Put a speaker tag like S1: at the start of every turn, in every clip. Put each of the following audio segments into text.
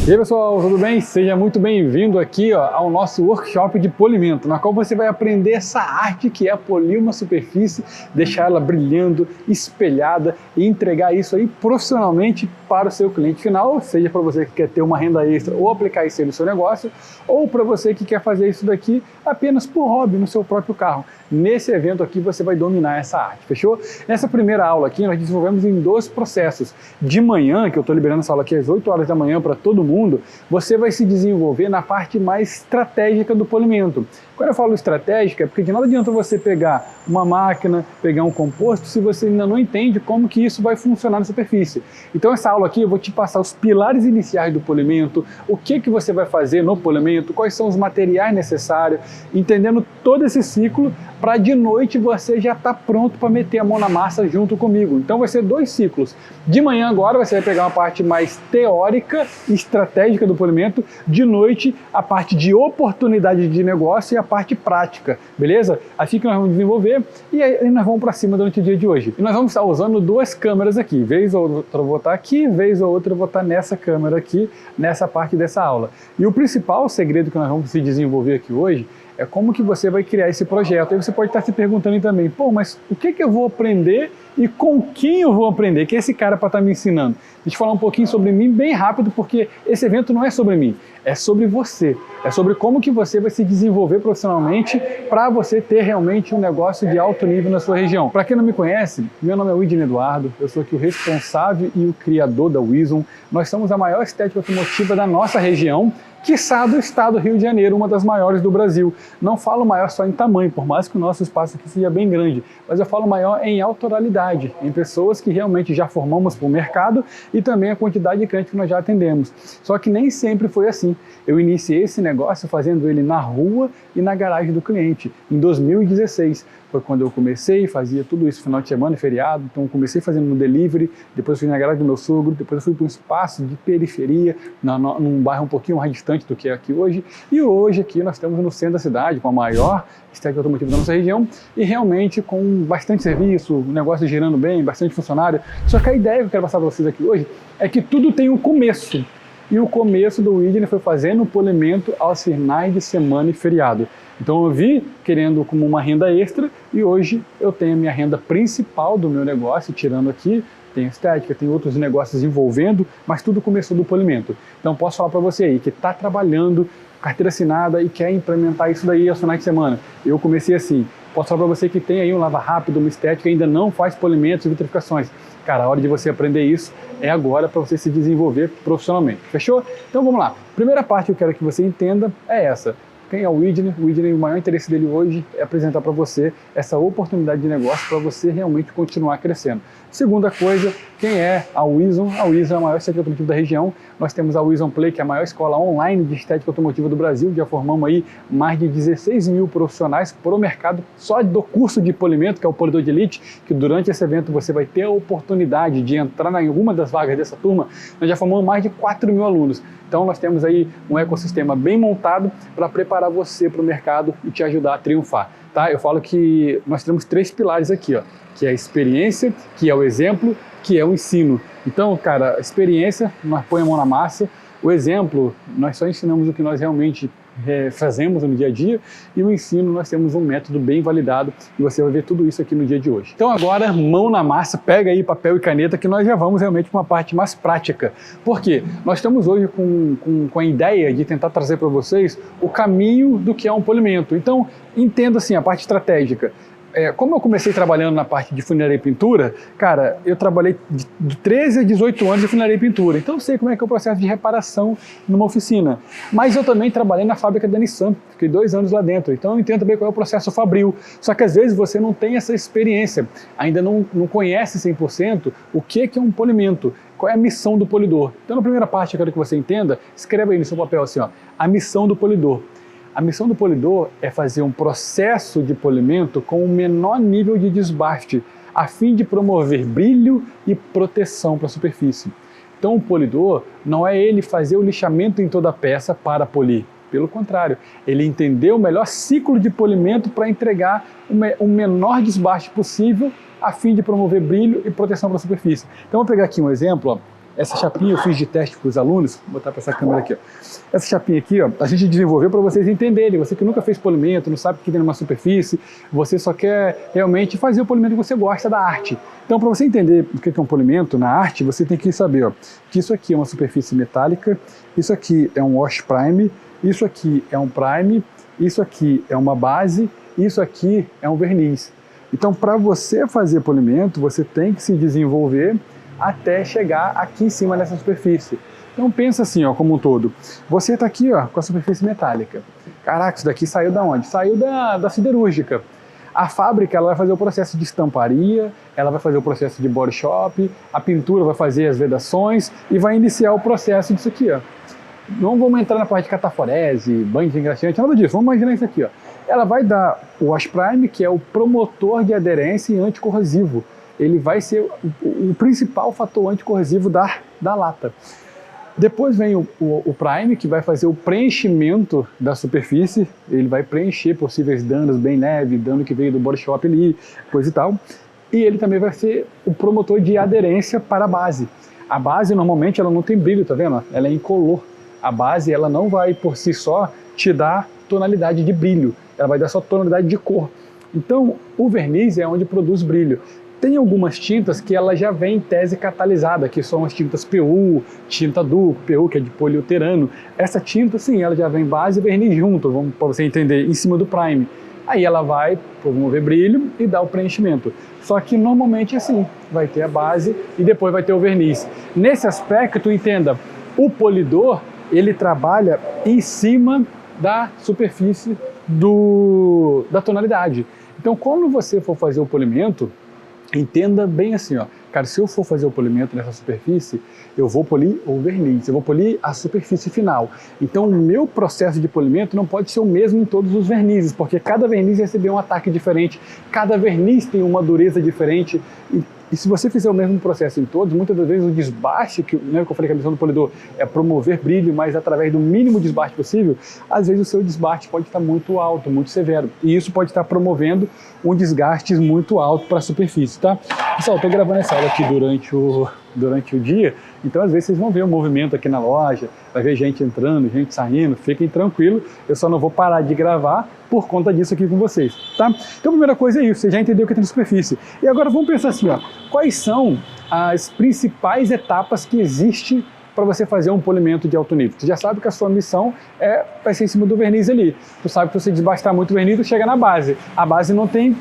S1: E aí pessoal, tudo bem? Seja muito bem-vindo aqui ao nosso workshop de polimento, na qual você vai aprender essa arte que é polir uma superfície, deixar ela brilhando, espelhada e entregar isso aí profissionalmente para o seu cliente final, seja para você que quer ter uma renda extra ou aplicar isso aí no seu negócio, ou para você que quer fazer isso daqui apenas por hobby no seu próprio carro. Nesse evento aqui você vai dominar essa arte, fechou? Nessa primeira aula aqui nós desenvolvemos em 2 processos. De manhã, que eu estou liberando essa aula aqui às 8 horas da manhã para todo mundo, você vai se desenvolver na parte mais estratégica do polimento. Quando eu falo estratégica, é porque de nada adianta você pegar uma máquina, pegar um composto, se você ainda não entende como que isso vai funcionar na superfície. Então essa aula aqui eu vou te passar os pilares iniciais do polimento, o que você vai fazer no polimento, quais são os materiais necessários, entendendo todo esse ciclo, para de noite você já estar pronto para meter a mão na massa junto comigo. Então vai ser 2 ciclos. De manhã agora você vai pegar uma parte mais teórica e estratégica do polimento, de noite a parte de oportunidade de negócio e a parte prática, beleza? Assim que nós vamos desenvolver e aí nós vamos para cima durante o dia de hoje. E nós vez estar usando 2 câmeras aqui, vez ou outra eu vou estar aqui, vez ou outra eu vou estar nessa câmera aqui, nessa parte dessa aula. E o principal segredo que nós vamos se desenvolver aqui hoje é como que você vai criar esse projeto. Aí você pode estar se perguntando também, pô, mas o que eu vou aprender e com quem eu vou aprender? Que é esse cara para estar me ensinando. Deixa eu falar um pouquinho sobre mim bem rápido, porque esse evento não é sobre mim, é sobre você. É sobre como que você vai se desenvolver profissionalmente para você ter realmente um negócio de alto nível na sua região. Para quem não me conhece, meu nome é Widney Eduardo, eu sou aqui o responsável e o criador da Wizon. Nós somos a maior estética automotiva da nossa região, quiçá do estado do Rio de Janeiro, uma das maiores do Brasil. Não falo maior só em tamanho, por mais que o nosso espaço aqui seja bem grande, mas eu falo maior em autoralidade, em pessoas que realmente já formamos para o mercado e também a quantidade de clientes que nós já atendemos. Só que nem sempre foi assim. Eu iniciei esse negócio fazendo ele na rua e na garagem do cliente, em 2016. Foi quando eu comecei, fazia tudo isso final de semana e feriado, então eu comecei fazendo no delivery, depois fui na garagem do meu sogro, depois eu fui para um espaço de periferia, num bairro um pouquinho mais distante do que é aqui hoje, e hoje aqui nós estamos no centro da cidade, com a maior estética automotiva da nossa região, e realmente com bastante serviço, o negócio girando bem, bastante funcionário. Só que a ideia que eu quero passar para vocês aqui hoje é que tudo tem um começo. E o começo do Widney foi fazendo o polimento aos finais de semana e feriado. Então eu vi querendo como uma renda extra e hoje eu tenho a minha renda principal do meu negócio, tirando aqui, tem estética, tem outros negócios envolvendo, mas tudo começou do polimento. Então posso falar para você aí que está trabalhando, carteira assinada e quer implementar isso daí aos finais de semana. Eu comecei assim. Posso falar para você que tem aí um lava rápido, uma estética, ainda não faz polimentos e vitrificações. Cara, a hora de você aprender isso é agora para você se desenvolver profissionalmente. Fechou? Então vamos lá. Primeira parte que eu quero que você entenda é essa. Quem é o Widney? O Widney, o maior interesse dele hoje é apresentar para você essa oportunidade de negócio para você realmente continuar crescendo. Segunda coisa, quem é a Wizon? A Wizon é a maior estética automotiva da região. Nós temos a Wizon Play, que é a maior escola online de estética automotiva do Brasil. Já formamos aí mais de 16 mil profissionais para o mercado só do curso de polimento, que é o Polidor de Elite, que durante esse evento você vai ter a oportunidade de entrar em alguma das vagas dessa turma. Nós já formamos mais de 4 mil alunos. Então nós temos aí um ecossistema bem montado para preparar você para o mercado e te ajudar a triunfar. Tá? Eu falo que nós temos 3 pilares aqui, ó, que é a experiência, que é o exemplo, que é o ensino. Então, cara, a experiência, nós põe a mão na massa. O exemplo, nós só ensinamos o que nós realmente fazemos no dia a dia, e o ensino nós temos um método bem validado e você vai ver tudo isso aqui no dia de hoje. Então agora, mão na massa, pega aí papel e caneta que nós já vamos realmente para uma parte mais prática. Por quê? Nós estamos hoje com a ideia de tentar trazer para vocês o caminho do que é um polimento. Então entenda assim a parte estratégica. Como eu comecei trabalhando na parte de funilaria e pintura, cara, eu trabalhei de 13 a 18 anos de funilaria e pintura, então eu sei como é que é o processo de reparação numa oficina. Mas eu também trabalhei na fábrica da Nissan, fiquei 2 anos lá dentro, então eu entendo bem qual é o processo fabril. Só que às vezes você não tem essa experiência, ainda não conhece 100% o que é um polimento, qual é a missão do polidor. Então na primeira parte eu quero que você entenda, escreva aí no seu papel assim, ó, a missão do polidor. A missão do polidor é fazer um processo de polimento com o menor nível de desbaste, a fim de promover brilho e proteção para a superfície. Então o polidor não é ele fazer o lixamento em toda a peça para polir. Pelo contrário, ele entendeu o melhor ciclo de polimento para entregar o menor desbaste possível, a fim de promover brilho e proteção para a superfície. Então vou pegar aqui um exemplo, ó. Essa chapinha eu fiz de teste para os alunos, vou botar para essa câmera aqui, ó. Essa chapinha aqui, ó, a gente desenvolveu para vocês entenderem. Você que nunca fez polimento, não sabe o que tem numa superfície, você só quer realmente fazer o polimento que você gosta da arte. Então, para você entender o que é um polimento na arte, você tem que saber, ó, que isso aqui é uma superfície metálica, isso aqui é um wash prime, isso aqui é um prime, isso aqui é uma base, isso aqui é um verniz. Então, para você fazer polimento, você tem que se desenvolver até chegar aqui em cima dessa superfície. Então pensa assim, ó, como um todo. Você está aqui, ó, com a superfície metálica. Caraca, isso daqui saiu da onde? Saiu da siderúrgica. A fábrica ela vai fazer o processo de estamparia, ela vai fazer o processo de body shop, a pintura vai fazer as vedações e vai iniciar o processo disso aqui, ó. Não vamos entrar na parte de cataforese, banho de engraxante, nada disso. Vamos imaginar isso aqui, ó. Ela vai dar o wash prime, que é o promotor de aderência e anticorrosivo. Ele vai ser o principal fator anticorrosivo da lata. Depois vem o prime, que vai fazer o preenchimento da superfície. Ele vai preencher possíveis danos bem leves, dano que veio do body shop ali, coisa e tal. E ele também vai ser o promotor de aderência para a base. A base normalmente ela não tem brilho, tá vendo? Ela é incolor. A base ela não vai por si só te dar tonalidade de brilho, ela vai dar só tonalidade de cor. Então o verniz é onde produz brilho. Tem algumas tintas que ela já vem em tese catalisada, que são as tintas PU, tinta dupla, PU que é de poliuretano. Essa tinta sim, ela já vem base e verniz junto, vamos para você entender, em cima do prime. Aí ela vai promover brilho e dar o preenchimento. Só que normalmente é assim, vai ter a base e depois vai ter o verniz. Nesse aspecto, entenda, o polidor ele trabalha em cima da superfície da tonalidade. Então, quando você for fazer o polimento, entenda bem assim, ó, cara, se eu for fazer o polimento nessa superfície, eu vou polir o verniz, eu vou polir a superfície final. Então, o meu processo de polimento não pode ser o mesmo em todos os vernizes, porque cada verniz recebeu um ataque diferente, cada verniz tem uma dureza diferente. E se você fizer o mesmo processo em todos, muitas das vezes o desbaste, que eu falei que a missão do polidor é promover brilho, mas através do mínimo desbaste possível, às vezes o seu desbaste pode estar muito alto, muito severo. E isso pode estar promovendo um desgaste muito alto para a superfície, tá? Pessoal, eu estou gravando essa aula aqui durante o dia, então às vezes vocês vão ver um movimento aqui na loja, vai ver gente entrando, gente saindo, fiquem tranquilos, eu só não vou parar de gravar por conta disso aqui com vocês, tá? Então a primeira coisa é isso, você já entendeu o que tem na superfície. E agora vamos pensar assim, ó, quais são as principais etapas que existem para você fazer um polimento de alto nível? Você já sabe que a sua missão vai ser em cima do verniz ali. Você sabe que se você desbastar muito o verniz, chega na base. A base não tem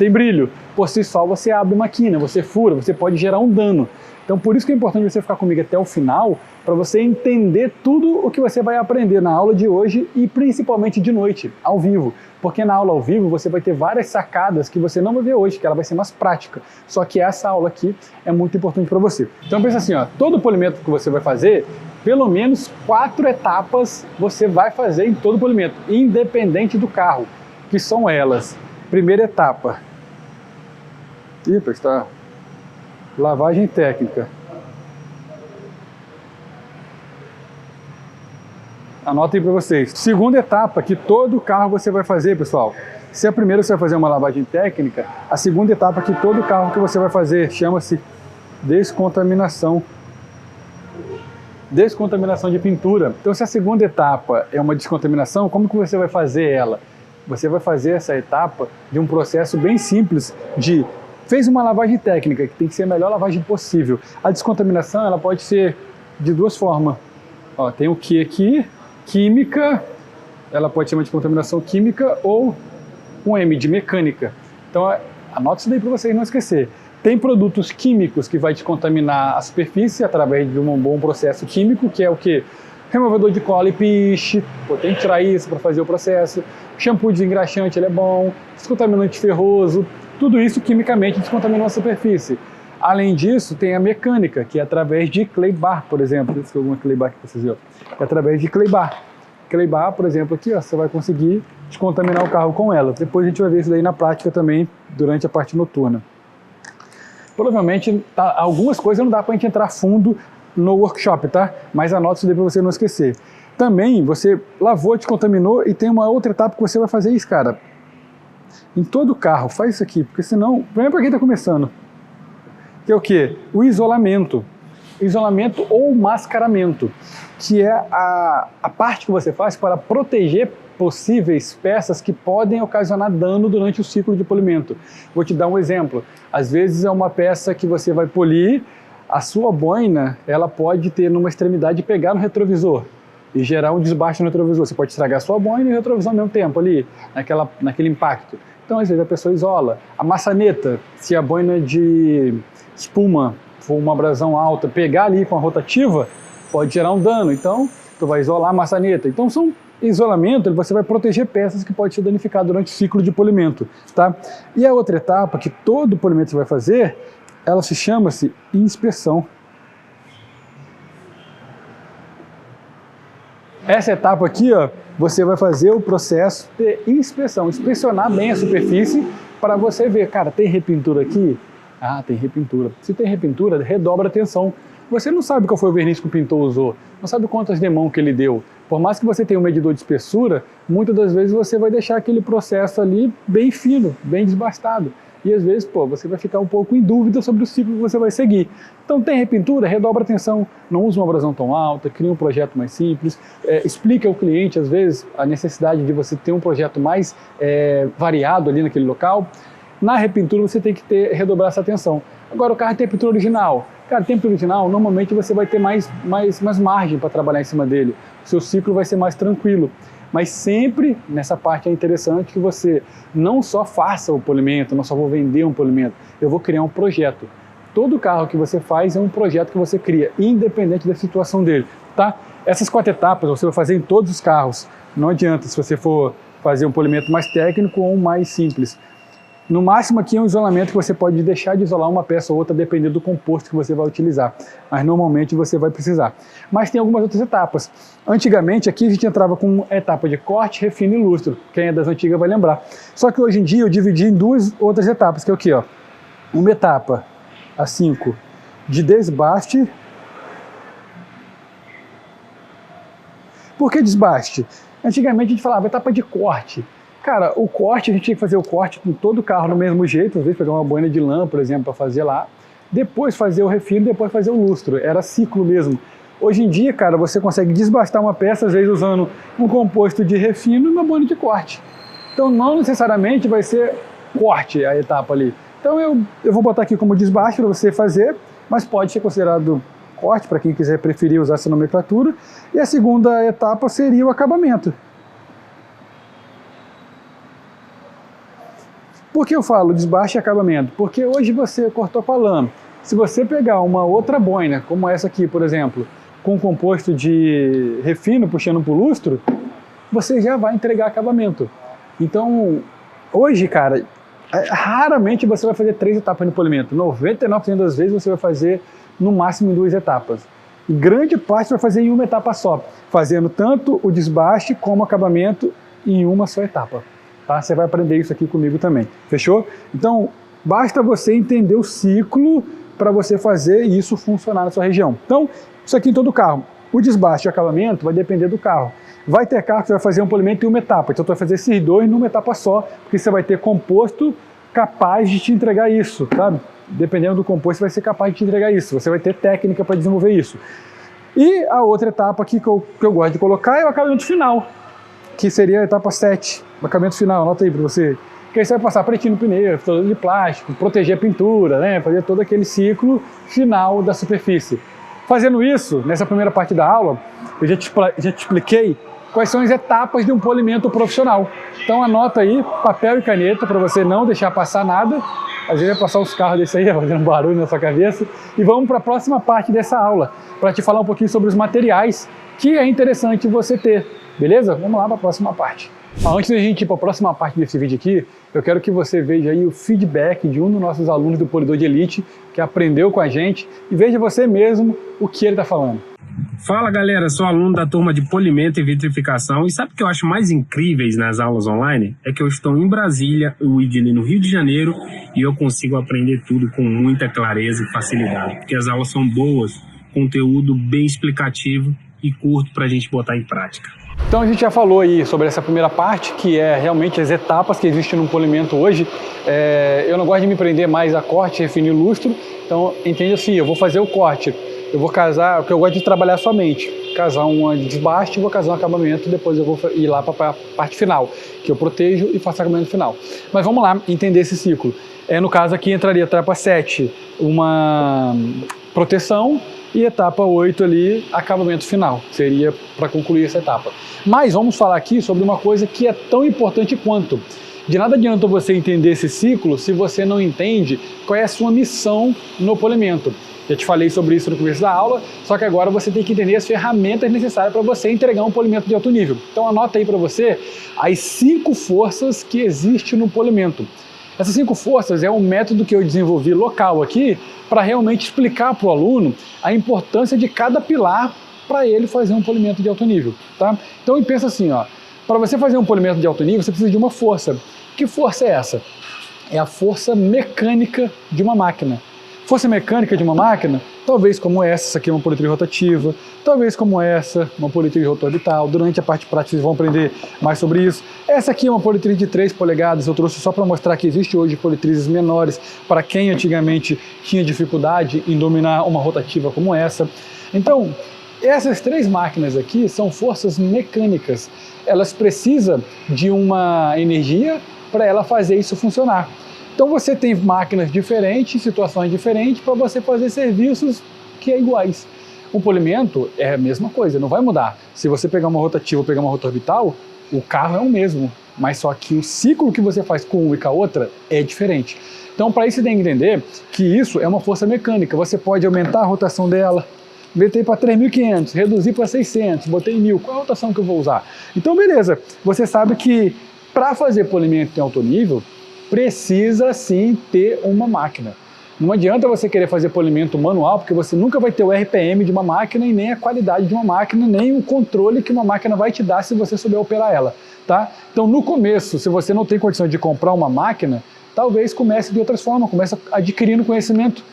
S1: brilho. Por si só, você abre uma quina, você fura, você pode gerar um dano. Então, por isso que é importante você ficar comigo até o final, para você entender tudo o que você vai aprender na aula de hoje e principalmente de noite, ao vivo. Porque na aula ao vivo você vai ter várias sacadas que você não vai ver hoje, que ela vai ser mais prática. Só que essa aula aqui é muito importante para você. Então pensa assim, ó, todo polimento que você vai fazer, pelo menos 4 etapas você vai fazer em todo polimento, independente do carro, que são elas. Primeira etapa. Está lavagem técnica. Anotem para vocês. Segunda etapa que todo carro você vai fazer, pessoal. Se a primeira você vai fazer uma lavagem técnica, a segunda etapa que todo carro que você vai fazer chama-se descontaminação. Descontaminação de pintura. Então, se a segunda etapa é uma descontaminação, como que você vai fazer ela? Você vai fazer essa etapa de um processo bem simples de fez uma lavagem técnica, que tem que ser a melhor lavagem possível. A descontaminação ela pode ser de duas formas. Ó, tem o que aqui, química, ela pode ser uma descontaminação química ou um M de mecânica. Então, anote isso daí para vocês não esquecer. Tem produtos químicos que vai descontaminar a superfície através de um bom processo químico, que é o que? Removedor de cola e piche, tem que tirar isso para fazer o processo. Shampoo desengraxante, ele é bom. Descontaminante ferroso. Tudo isso quimicamente descontaminou a superfície. Além disso, tem a mecânica, que é através de clay bar, por exemplo. Deixa eu ver alguma clay bar que vocês viram. É através de clay bar. Clay bar, por exemplo, aqui, ó, você vai conseguir descontaminar o carro com ela. Depois a gente vai ver isso daí na prática também, durante a parte noturna. Provavelmente, algumas coisas não dá para a gente entrar fundo no workshop, tá? Mas anota isso daí para você não esquecer. Também, você lavou, descontaminou e tem uma outra etapa que você vai fazer isso, cara. Em todo carro, faz isso aqui, porque senão, primeiro para quem está começando, que é o quê? O isolamento. isolamento ou mascaramento, que é a parte que você faz para proteger possíveis peças que podem ocasionar dano durante o ciclo de polimento. Vou te dar um exemplo. Às vezes é uma peça que você vai polir, a sua boina ela pode ter numa extremidade pegar no retrovisor e gerar um desbaste no retrovisor. Você pode estragar a sua boina e o retrovisor ao mesmo tempo ali, naquele impacto. Então às vezes a pessoa isola. A maçaneta, se a boina de espuma for uma abrasão alta, pegar ali com a rotativa, pode gerar um dano. Então tu vai isolar a maçaneta. Então são isolamento, você vai proteger peças que podem ser danificadas durante o ciclo de polimento, tá? E a outra etapa que todo polimento vai fazer, ela se chama-se inspeção. Essa etapa aqui, ó, você vai fazer o processo de inspeção, inspecionar bem a superfície para você ver, cara, tem repintura aqui? Ah, tem repintura. Se tem repintura, redobra a atenção. Você não sabe qual foi o verniz que o pintor usou, não sabe quantas demão que ele deu. Por mais que você tenha um medidor de espessura, muitas das vezes você vai deixar aquele processo ali bem fino, bem desbastado. E às vezes, você vai ficar um pouco em dúvida sobre o ciclo que você vai seguir. Então tem repintura, redobra a atenção, não use uma abrasão tão alta, cria um projeto mais simples, explique ao cliente, às vezes, a necessidade de você ter um projeto mais variado ali naquele local. Na repintura você tem que redobrar essa atenção. Agora o carro tem pintura original. Cara, tem pintura original, normalmente você vai ter mais margem para trabalhar em cima dele. O seu ciclo vai ser mais tranquilo. Mas sempre nessa parte é interessante que você não só faça o polimento, não só vou vender um polimento, eu vou criar um projeto. Todo carro que você faz é um projeto que você cria, independente da situação dele, tá? Essas 4 etapas você vai fazer em todos os carros. Não adianta se você for fazer um polimento mais técnico ou um mais simples. No máximo aqui é um isolamento que você pode deixar de isolar uma peça ou outra dependendo do composto que você vai utilizar, mas normalmente você vai precisar. Mas tem algumas outras etapas. Antigamente aqui a gente entrava com etapa de corte, refino e lustro, quem é das antigas vai lembrar. Só que hoje em dia eu dividi em 2 outras etapas, que é o que? Uma etapa, a 5, de desbaste. Por que desbaste? Antigamente a gente falava etapa de corte. Cara, o corte, a gente tinha que fazer o corte com todo o carro no mesmo jeito, às vezes pegar uma boina de lã, por exemplo, para fazer lá, depois fazer o refino, depois fazer o lustro, era ciclo mesmo. Hoje em dia, cara, você consegue desbastar uma peça, às vezes usando um composto de refino e uma boina de corte. Então não necessariamente vai ser corte a etapa ali. Então eu vou botar aqui como desbaste para você fazer, mas pode ser considerado corte para quem quiser preferir usar essa nomenclatura. E a segunda etapa seria o acabamento. Por que eu falo desbaste e acabamento? Porque hoje você cortou com a lã. Se você pegar uma outra boina, como essa aqui, por exemplo, com composto de refino puxando para o lustro, você já vai entregar acabamento. Então, hoje, cara, raramente você vai fazer 3 etapas no polimento. 99% das vezes você vai fazer no máximo em 2 etapas. E grande parte vai fazer em uma etapa só, fazendo tanto o desbaste como o acabamento em uma só etapa. Tá? Você vai aprender isso aqui comigo também, fechou? Então, basta você entender o ciclo para você fazer isso funcionar na sua região. Então, isso aqui em todo carro. O desbaste e o acabamento vai depender do carro. Vai ter carro que você vai fazer um polimento em uma etapa, então tu vai fazer esses 2 numa etapa só, porque você vai ter composto capaz de te entregar isso, sabe? Dependendo do composto, você vai ser capaz de te entregar isso, você vai ter técnica para desenvolver isso. E a outra etapa aqui que eu gosto de colocar é o acabamento final, que seria a etapa 7, o acabamento final, anota aí para você. Que aí você vai passar pretinho no pneu, todo de plástico, proteger a pintura, né? Fazer todo aquele ciclo final da superfície. Fazendo isso, nessa primeira parte da aula, eu já te expliquei quais são as etapas de um polimento profissional. Então anota aí, papel e caneta, para você não deixar passar nada. Às vezes vai passar os carros desse aí, fazendo barulho na sua cabeça. E vamos para a próxima parte dessa aula, para te falar um pouquinho sobre os materiais que é interessante você ter. Beleza? Vamos lá para a próxima parte. Antes da gente ir para a próxima parte desse vídeo aqui, eu quero que você veja aí o feedback de um dos nossos alunos do Polidor de Elite, que aprendeu com a gente, e veja você mesmo o que ele está falando.
S2: Fala galera, sou aluno da turma de polimento e vitrificação, e sabe o que eu acho mais incríveis nas aulas online? É que eu estou em Brasília, o IDLI no Rio de Janeiro, e eu consigo aprender tudo com muita clareza e facilidade, porque as aulas são boas, conteúdo bem explicativo e curto para a gente botar em prática.
S1: Então a gente já falou aí sobre essa primeira parte, que é realmente as etapas que existem no polimento hoje. Eu não gosto de me prender mais a corte, refino e lustro, então entende assim, eu vou fazer o corte. eu vou casar, porque eu gosto de trabalhar somente, casar um desbaste, vou casar um acabamento, depois eu vou ir lá para a parte final, que eu protejo e faço acabamento final. Mas vamos lá entender esse ciclo. No caso aqui entraria etapa 7, uma proteção, e etapa 8 ali, acabamento final, seria para concluir essa etapa. Mas vamos falar aqui sobre uma coisa que é tão importante quanto. De nada adianta você entender esse ciclo se você não entende qual é a sua missão no polimento. Já te falei sobre isso no começo da aula, só que agora você tem que entender as ferramentas necessárias para você entregar um polimento de alto nível. Então anota aí para você as 5 forças que existem no polimento. Essas 5 forças é um método que eu desenvolvi local aqui para realmente explicar para o aluno a importância de cada pilar para ele fazer um polimento de alto nível, tá? Então pensa assim, ó, para você fazer um polimento de alto nível você precisa de uma força. Que força é essa? É a força mecânica de uma máquina. Força mecânica de uma máquina, talvez como essa aqui é uma politriz rotativa, talvez como essa, uma politriz rotorbital. Durante a parte prática vocês vão aprender mais sobre isso. Essa aqui é uma politriz de 3 polegadas, eu trouxe só para mostrar que existe hoje politrizes menores para quem antigamente tinha dificuldade em dominar uma rotativa como essa. Então, essas 3 máquinas aqui são forças mecânicas. Elas precisam de uma energia para ela fazer isso funcionar. Então você tem máquinas diferentes, situações diferentes para você fazer serviços que é iguais. O polimento é a mesma coisa, não vai mudar. Se você pegar uma rotativa ou pegar uma rotorbital, o carro é o mesmo, mas só que o ciclo que você faz com uma e com a outra é diferente. Então para isso você tem que entender que isso é uma força mecânica. Você pode aumentar a rotação dela, botei para 3.500, reduzir para 600, botei 1.000, qual é a rotação que eu vou usar? Então beleza, você sabe que para fazer polimento em alto nível, precisa sim ter uma máquina. Não adianta você querer fazer polimento manual, porque você nunca vai ter o RPM de uma máquina e nem a qualidade de uma máquina, nem o controle que uma máquina vai te dar se você souber operar ela, tá? Então no começo, se você não tem condição de comprar uma máquina, talvez comece de outras formas, comece adquirindo conhecimento,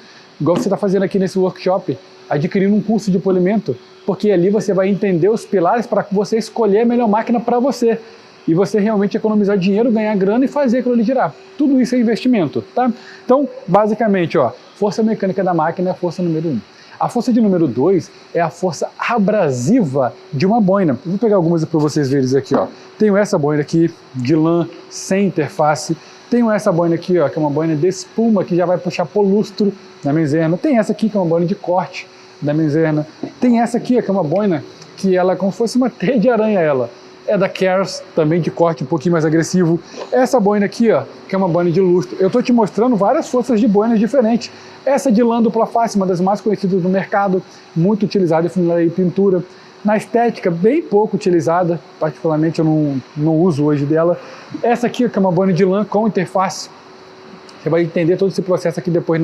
S1: igual você está fazendo aqui nesse workshop, adquirindo um curso de polimento, porque ali você vai entender os pilares para você escolher a melhor máquina para você. E você realmente economizar dinheiro, ganhar grana e fazer aquilo ali girar. Tudo isso é investimento, tá? Então, basicamente, ó, força mecânica da máquina é a força número 1. A força de número 2 é a força abrasiva de uma boina. Eu vou pegar algumas para vocês verem aqui, ó. Tenho essa boina aqui, de lã, sem interface. Tenho essa boina aqui, ó, que é uma boina de espuma, que já vai puxar polustro da menzerna. Tem essa aqui, que é uma boina de corte da menzerna. Tem essa aqui, ó, que é uma boina que ela é como se fosse uma teia de aranha, ela. É da Kers, também de corte um pouquinho mais agressivo. Essa boina aqui, ó, que é uma boina de lustro. Eu estou te mostrando várias forças de boinas diferentes. Essa de lã dupla face, uma das mais conhecidas do mercado, muito utilizada em funilaria e pintura. Na estética, bem pouco utilizada, particularmente eu não uso hoje dela. Essa aqui, que é uma boina de lã com interface. Você vai entender todo esse processo aqui depois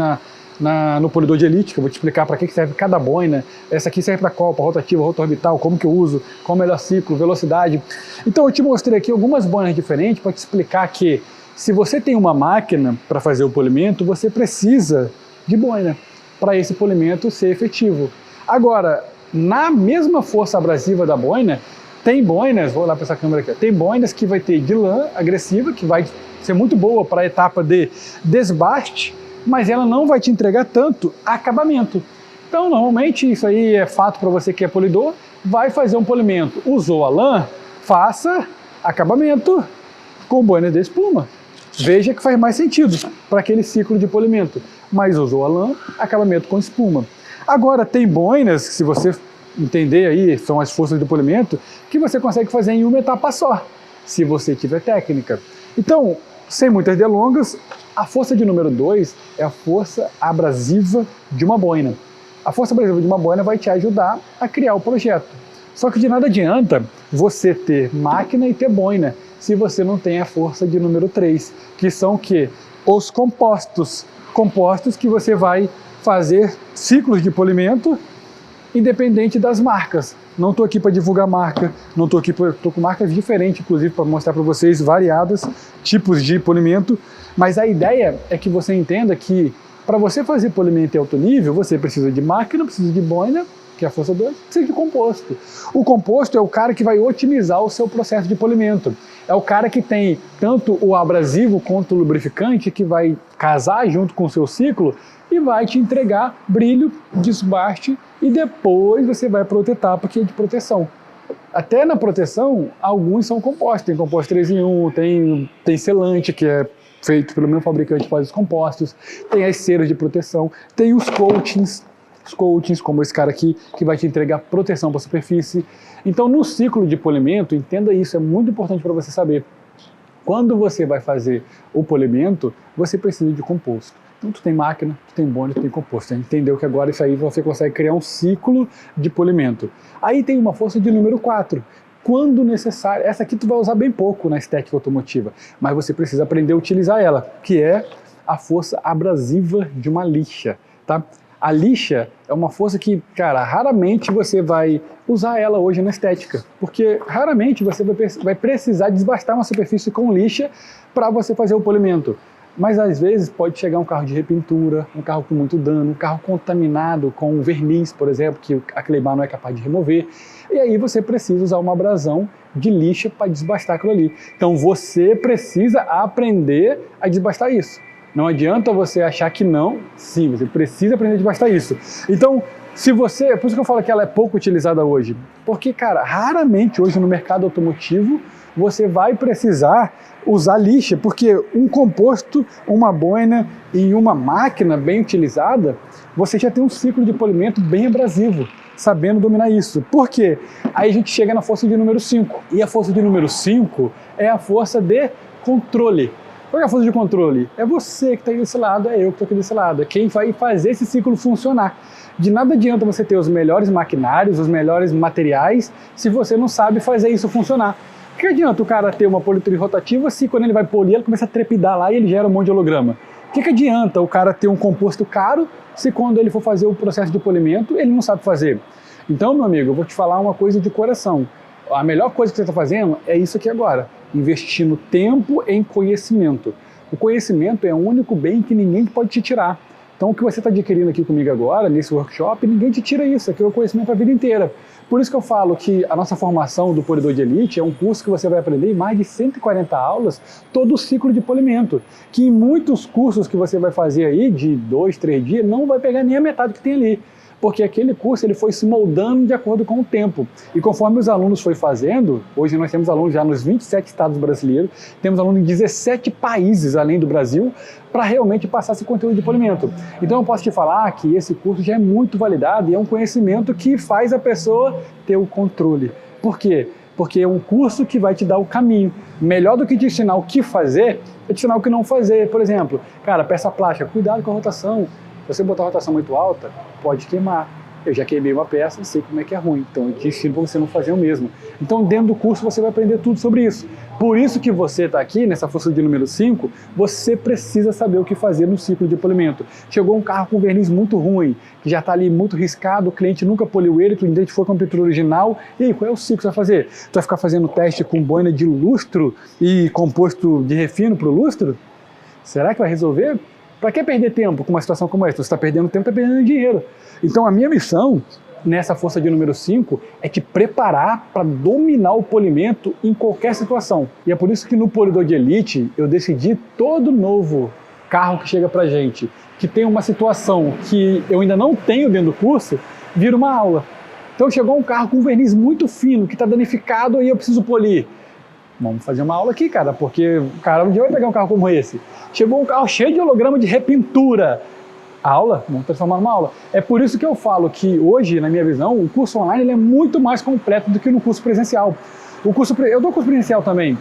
S1: no polidor de elite, que eu vou te explicar para que serve cada boina. Essa aqui serve para qual? Para rotativa, rotorbital, como que eu uso, qual o melhor ciclo, velocidade. Então eu te mostrei aqui algumas boinas diferentes para te explicar que se você tem uma máquina para fazer o polimento, você precisa de boina para esse polimento ser efetivo. Agora, na mesma força abrasiva da boina, tem boinas, vou lá para essa câmera aqui, tem boinas que vai ter de lã agressiva, que vai ser muito boa para a etapa de desbaste, mas ela não vai te entregar tanto acabamento. Então, normalmente, isso aí é fato para você que é polidor, vai fazer um polimento. Usou a lã, faça acabamento com boina de espuma. Veja que faz mais sentido para aquele ciclo de polimento. Mas usou a lã, acabamento com espuma. Agora, tem boinas, se você entender aí, são as forças do polimento, que você consegue fazer em uma etapa só, se você tiver técnica. Então, sem muitas delongas, a força de número 2 é a força abrasiva de uma boina. A força abrasiva de uma boina vai te ajudar a criar o projeto. Só que de nada adianta você ter máquina e ter boina se você não tem a força de número 3, que são o quê? Os compostos. Compostos que você vai fazer ciclos de polimento independente das marcas. Não estou aqui para divulgar marca, não estou aqui, estou com marcas diferentes, inclusive, para mostrar para vocês variadas tipos de polimento, mas a ideia é que você entenda que para você fazer polimento em alto nível, você precisa de máquina, precisa de boina, que é a força 2, precisa de composto. O composto é o cara que vai otimizar o seu processo de polimento. É o cara que tem tanto o abrasivo quanto o lubrificante, que vai casar junto com o seu ciclo e vai te entregar brilho, desbaste e depois você vai para outra etapa que é de proteção. Até na proteção, alguns são compostos, tem composto 3 em 1, tem selante, que é feito pelo mesmo fabricante que faz os compostos, tem as ceras de proteção, tem os coatings, como esse cara aqui, que vai te entregar proteção para a superfície. Então, no ciclo de polimento, entenda isso, é muito importante para você saber. Quando você vai fazer o polimento, você precisa de composto. Então, tu tem máquina, tu tem bonde, tu tem composto. Entendeu que agora isso aí você consegue criar um ciclo de polimento. Aí tem uma força de número 4. Quando necessário, essa aqui tu vai usar bem pouco na estética automotiva, mas você precisa aprender a utilizar ela, que é a força abrasiva de uma lixa, tá? A lixa é uma força que, cara, raramente você vai usar ela hoje na estética, porque raramente você vai precisar desbastar uma superfície com lixa para você fazer o polimento. Mas às vezes pode chegar um carro de repintura, um carro com muito dano, um carro contaminado com verniz, por exemplo, que a Cleibar não é capaz de remover, e aí você precisa usar uma abrasão de lixa para desbastar aquilo ali. Então você precisa aprender a desbastar isso. Não adianta você achar que não, sim, você precisa aprender a desbastar isso. Então, por isso que eu falo que ela é pouco utilizada hoje, porque, cara, raramente hoje no mercado automotivo você vai precisar usar lixa, porque um composto, uma boina e uma máquina bem utilizada, você já tem um ciclo de polimento bem abrasivo, sabendo dominar isso. Por quê? Aí a gente chega na força de número 5, e a força de número 5 é a força de controle. Qual é a força de controle? É você que está aí desse lado, é eu que estou aqui desse lado, é quem vai fazer esse ciclo funcionar. De nada adianta você ter os melhores maquinários, os melhores materiais, se você não sabe fazer isso funcionar. O que adianta o cara ter uma politoria rotativa se quando ele vai polir, ele começa a trepidar lá e ele gera um monte de holograma? O que adianta o cara ter um composto caro se quando ele for fazer o processo de polimento, ele não sabe fazer? Então, meu amigo, eu vou te falar uma coisa de coração. A melhor coisa que você está fazendo é isso aqui agora, investindo tempo em conhecimento. O conhecimento é o único bem que ninguém pode te tirar. Então o que você está adquirindo aqui comigo agora, nesse workshop, ninguém te tira isso, aqui é o conhecimento para a vida inteira. Por isso que eu falo que a nossa formação do Polidor de Elite é um curso que você vai aprender em mais de 140 aulas, todo o ciclo de polimento, que em muitos cursos que você vai fazer aí, de 2, 3 dias, não vai pegar nem a metade que tem ali. Porque aquele curso ele foi se moldando de acordo com o tempo. E conforme os alunos foram fazendo, hoje nós temos alunos já nos 27 estados brasileiros, temos alunos em 17 países além do Brasil, para realmente passar esse conteúdo de polimento. Então eu posso te falar que esse curso já é muito validado e é um conhecimento que faz a pessoa ter o controle. Por quê? Porque é um curso que vai te dar o caminho. Melhor do que te ensinar o que fazer, é te ensinar o que não fazer. Por exemplo, cara, peça plástica, cuidado com a rotação. Se você botar a rotação muito alta, pode queimar. Eu já queimei uma peça e sei como é que é ruim. Então eu te ensino para você não fazer o mesmo. Então dentro do curso você vai aprender tudo sobre isso. Por isso que você está aqui, nessa força de número 5, você precisa saber o que fazer no ciclo de polimento. Chegou um carro com verniz muito ruim, que já está ali muito riscado, o cliente nunca poliu ele, tu identificou com a pintura original. E aí, qual é o ciclo que você vai fazer? Tu vai ficar fazendo teste com boina de lustro e composto de refino para o lustro? Será que vai resolver? Para que perder tempo com uma situação como essa? Você está perdendo tempo, está perdendo dinheiro. Então a minha missão nessa força de número 5 é te preparar para dominar o polimento em qualquer situação. E é por isso que no Polidor de Elite eu decidi todo novo carro que chega para gente, que tem uma situação que eu ainda não tenho dentro do curso, vira uma aula. Então chegou um carro com verniz muito fino, que está danificado e eu preciso polir. Vamos fazer uma aula aqui, cara, porque o cara um dia vai pegar um carro como esse. Chegou um carro cheio de holograma de repintura. Aula? Vamos transformar numa aula. É por isso que eu falo que hoje, na minha visão, o curso online ele é muito mais completo do que no curso presencial. Eu dou curso presencial também.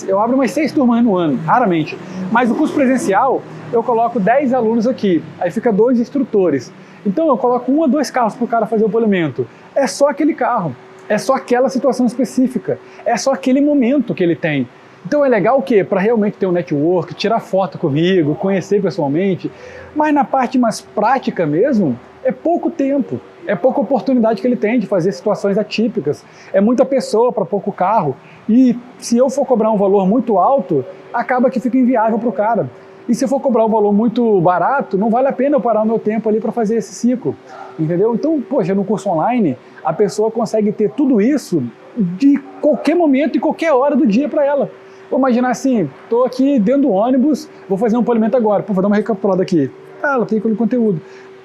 S1: Eu abro umas 6 turmas no ano, raramente. Mas o curso presencial, eu coloco 10 alunos aqui. Aí fica 2 instrutores. Então eu coloco 1 a 2 carros para o cara fazer o polimento. É só aquele carro. É só aquela situação específica, é só aquele momento que ele tem. Então é legal o quê? Para realmente ter um network, tirar foto comigo, conhecer pessoalmente, mas na parte mais prática mesmo, é pouco tempo, é pouca oportunidade que ele tem de fazer situações atípicas, é muita pessoa para pouco carro, e se eu for cobrar um valor muito alto, acaba que fica inviável para o cara. E se eu for cobrar um valor muito barato, não vale a pena eu parar o meu tempo ali para fazer esse ciclo, entendeu? Então, poxa, no curso online, a pessoa consegue ter tudo isso de qualquer momento e qualquer hora do dia para ela. Vou imaginar assim, estou aqui dentro do ônibus, vou fazer um polimento agora, vou dar uma recapitulada aqui. Ela tem aquele conteúdo.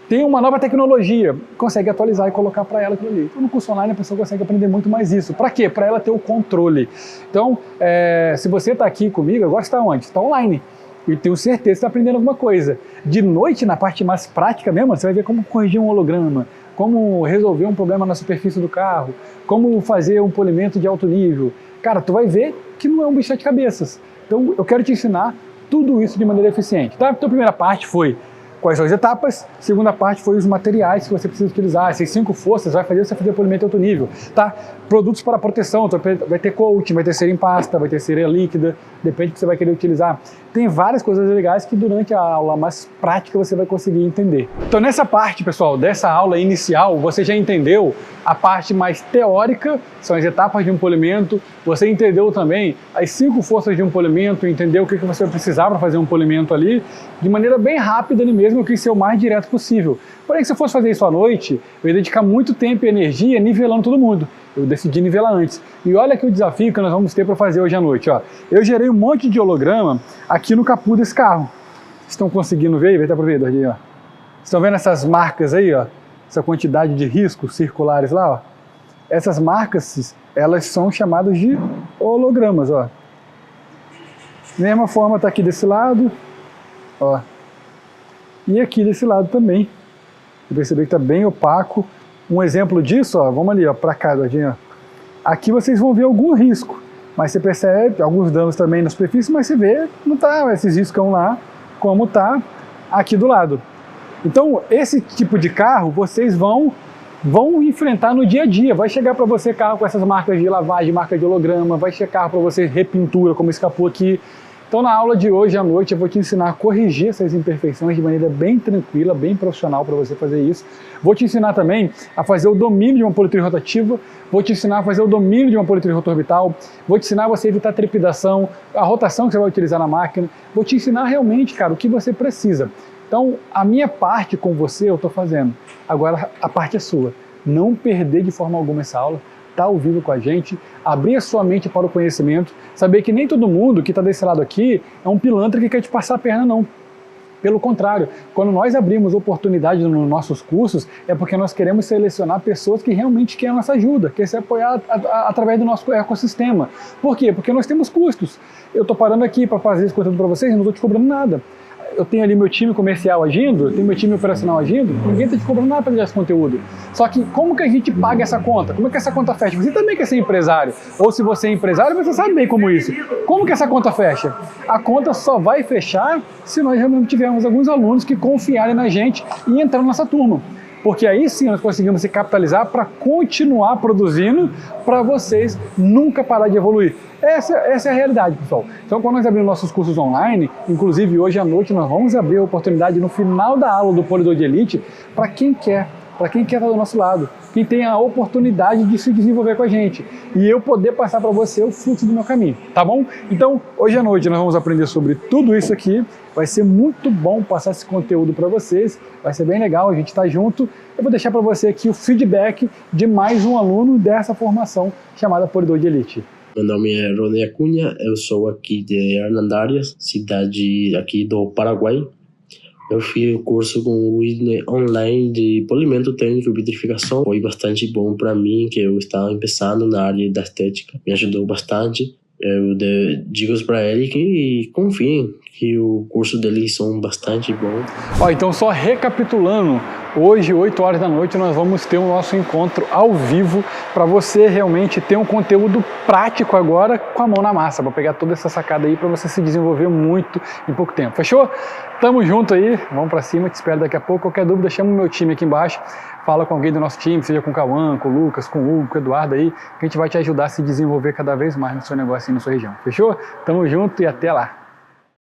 S1: tem uma nova tecnologia, consegue atualizar e colocar para ela aquilo ali. Então, no curso online a pessoa consegue aprender muito mais isso. Para quê? Para ela ter o controle. Então, se você está aqui comigo, agora está onde? Está online. E tenho certeza que está aprendendo alguma coisa. De noite, na parte mais prática mesmo, você vai ver como corrigir um holograma, como resolver um problema na superfície do carro, como fazer um polimento de alto nível. Cara, tu vai ver que não é um bicho de sete cabeças. Então, eu quero te ensinar tudo isso de maneira eficiente, tá? Então, a primeira parte foi quais são as etapas, a segunda parte foi os materiais que você precisa utilizar, essas 5 forças vai fazer você fazer polimento de alto nível, tá? Produtos para proteção, então vai ter coating, vai ter cera em pasta, vai ter cera líquida, depende do que você vai querer utilizar. Tem várias coisas legais que durante a aula mais prática você vai conseguir entender. Então nessa parte, pessoal, dessa aula inicial, você já entendeu a parte mais teórica, são as etapas de um polimento, você entendeu também as 5 forças de um polimento, entendeu o que você vai precisar para fazer um polimento ali, de maneira bem rápida ali mesmo, eu quis ser o mais direto possível. Porém, se eu fosse fazer isso à noite, eu ia dedicar muito tempo e energia nivelando todo mundo. Eu decidi nivelar antes. E olha aqui o desafio que nós vamos ter para fazer hoje à noite. Ó. Eu gerei um monte de holograma aqui no capô desse carro. Estão conseguindo ver? Vai estar para ver, Eduardinho, ó. Estão vendo essas marcas aí, ó? Essa quantidade de riscos circulares lá, ó? Essas marcas, elas são chamadas de hologramas, ó. Mesma forma tá aqui desse lado, ó. E aqui desse lado também. Você percebe que está bem opaco. Um exemplo disso, ó, vamos ali, ó, para cá, Eduardinho. Aqui vocês vão ver algum risco, mas você percebe alguns danos também na superfície, mas você vê, não tá esses riscos lá, como tá aqui do lado. Então, esse tipo de carro vocês vão enfrentar no dia a dia. Vai chegar para você carro com essas marcas de lavagem, marca de holograma, vai chegar carro para você repintura, como escapou aqui. Então, na aula de hoje à noite, eu vou te ensinar a corrigir essas imperfeições de maneira bem tranquila, bem profissional para você fazer isso. Vou te ensinar também a fazer o domínio de uma politria rotativa, vou te ensinar a fazer o domínio de uma politria rotorbital, vou te ensinar a você evitar trepidação, a rotação que você vai utilizar na máquina, vou te ensinar realmente, cara, o que você precisa. Então, a minha parte com você eu estou fazendo, agora a parte é sua. Não perder de forma alguma essa aula. Estar ao vivo com a gente, abrir a sua mente para o conhecimento, saber que nem todo mundo que está desse lado aqui é um pilantra que quer te passar a perna, não. Pelo contrário, quando nós abrimos oportunidade nos nossos cursos, é porque nós queremos selecionar pessoas que realmente querem a nossa ajuda, querem se apoiar através do nosso ecossistema. Por quê? Porque nós temos custos. Eu estou parando aqui para fazer esse conteúdo para vocês e não estou te cobrando nada. Eu tenho ali meu time comercial agindo, eu tenho meu time operacional agindo, ninguém está te cobrando nada para gerar esse conteúdo. Só que como que a gente paga essa conta? Como é que essa conta fecha? Você também quer ser empresário. Ou se você é empresário, você sabe bem como isso. Como que essa conta fecha? A conta só vai fechar se nós realmente tivermos alguns alunos que confiarem na gente e entrar na nossa turma. Porque aí sim nós conseguimos se capitalizar para continuar produzindo, para vocês nunca parar de evoluir. Essa é a realidade, pessoal. Então, quando nós abrimos nossos cursos online, inclusive hoje à noite, nós vamos abrir a oportunidade no final da aula do Polidor de Elite para quem quer estar do nosso lado, quem tem a oportunidade de se desenvolver com a gente e eu poder passar para você o fluxo do meu caminho, tá bom? Então, hoje à noite nós vamos aprender sobre tudo isso aqui, vai ser muito bom passar esse conteúdo para vocês, vai ser bem legal, a gente está junto. Eu vou deixar para você aqui o feedback de mais um aluno dessa formação chamada Polidor de Elite.
S3: Meu nome é Rony Acunha, eu sou aqui de Hernandarias, cidade aqui do Paraguai. Eu fiz o curso com o Whitney online de polimento técnico e vitrificação. Foi bastante bom para mim, que eu estava começando na área da estética. Me ajudou bastante. Eu digo para ele que confiem, que o curso deles são bastante bons.
S1: Então, só recapitulando, hoje, 8 horas da noite, nós vamos ter o nosso encontro ao vivo para você realmente ter um conteúdo prático agora com a mão na massa, para pegar toda essa sacada aí para você se desenvolver muito em pouco tempo. Fechou? Tamo junto aí, vamos para cima, te espero daqui a pouco. Qualquer dúvida, chama o meu time aqui embaixo, fala com alguém do nosso time, seja com o Cauã, com o Lucas, com o Hugo, com o Eduardo aí, que a gente vai te ajudar a se desenvolver cada vez mais no seu negócio e na sua região. Fechou? Tamo junto e até lá!